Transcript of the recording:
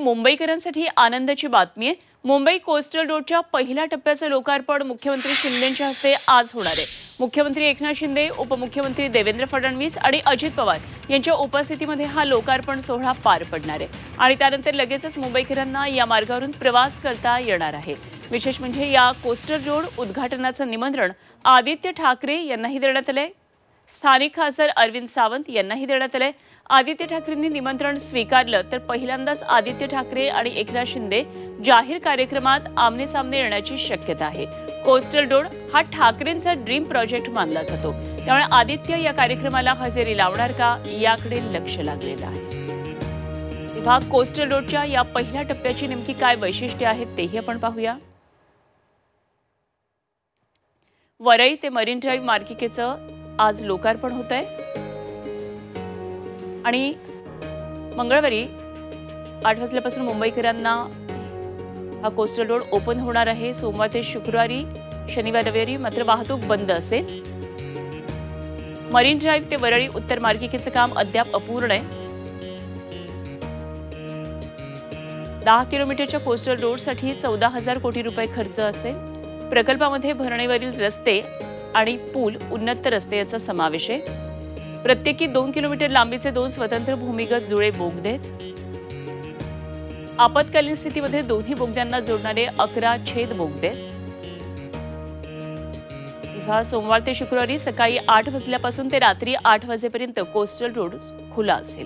मुंबईकरांसाठी आनंदाची बातमी आहे। मुंबई कोस्टल रोडच्या पहिल्या टप्प्याचे लोकार्पण मुख्यमंत्री शिंदेंच्या हस्ते आज होणार आहे। मुख्यमंत्री एकनाथ शिंदे, उपमुख्यमंत्री देवेंद्र फडणवीस आणि अजित पवार यांच्या उपस्थितीमध्ये हा लोकार्पण सोहळा पार पडणार आहे आणि त्यानंतर लगेचच मुंबईकरांना या मार्गावरून प्रवास करता येणार आहे। विशेष म्हणजे या कोस्टल रोड उद्घाटनाचं निमंत्रण आदित्य ठाकरे यांनाही देण्यात आलंय। स्थानिक खासदार अरविंद सावंत यांनाही देण्यात आले। आदित्य ठाकरेंनी निमंत्रण स्वीकारलं तर पहिल्यांदाच आदित्य ठाकरे आणि एकनाथ शिंदे जाहीर कार्यक्रमात आमने सामने येण्याची शक्यता आहे। कोस्टल रोड हा ठाकरेंचा ड्रीम प्रोजेक्ट मानला जातो, त्यामुळे आदित्य या कार्यक्रमाला हजेरी लावणार का याकडे लक्ष लागलेलं आहे। तेव्हा कोस्टल रोडच्या या पहिल्या टप्प्याची नेमकी काय वैशिष्ट्ये आहेत तेही आपण पाहूया। वरळी ते मरीन ड्राईव्ह मार्गिकेचं आज लोकार्पण होत आहे आणि मंगळवारी 8 वाजल्यापासून मुंबईकरांना हा कोस्टल रोड ओपन होणार आहे। सोमवार ते शुक्रवारी, शनिवार रविवारी मात्र वाहतूक बंद असेल। मरीन ड्राईव्ह ते वरळी उत्तर मार्गिकेचं काम अद्याप अपूर्ण आहे। 10 किलोमीटरच्या कोस्टल रोडसाठी 14,000 कोटी रुपये खर्च असेल। प्रकल्पामध्ये भरणेवरील रस्ते आणि पूल, उन्नत रस्ते याचा समावेश आहे। प्रत्येकी 2 किलोमीटर लांबीचे 2 स्वतंत्र भूमिगत जुळे बोगदे आहेत। आपत्कालीन स्थितीमध्ये दोन्ही बोगद्यांना जोडणारे 11 छेद बोगदे आहेत। सोमवार ते शुक्रवारी सकाळी 8 वाजल्यापासून ते रात्री 8 वाजेपर्यंत कोस्टल रोड खुला असेल।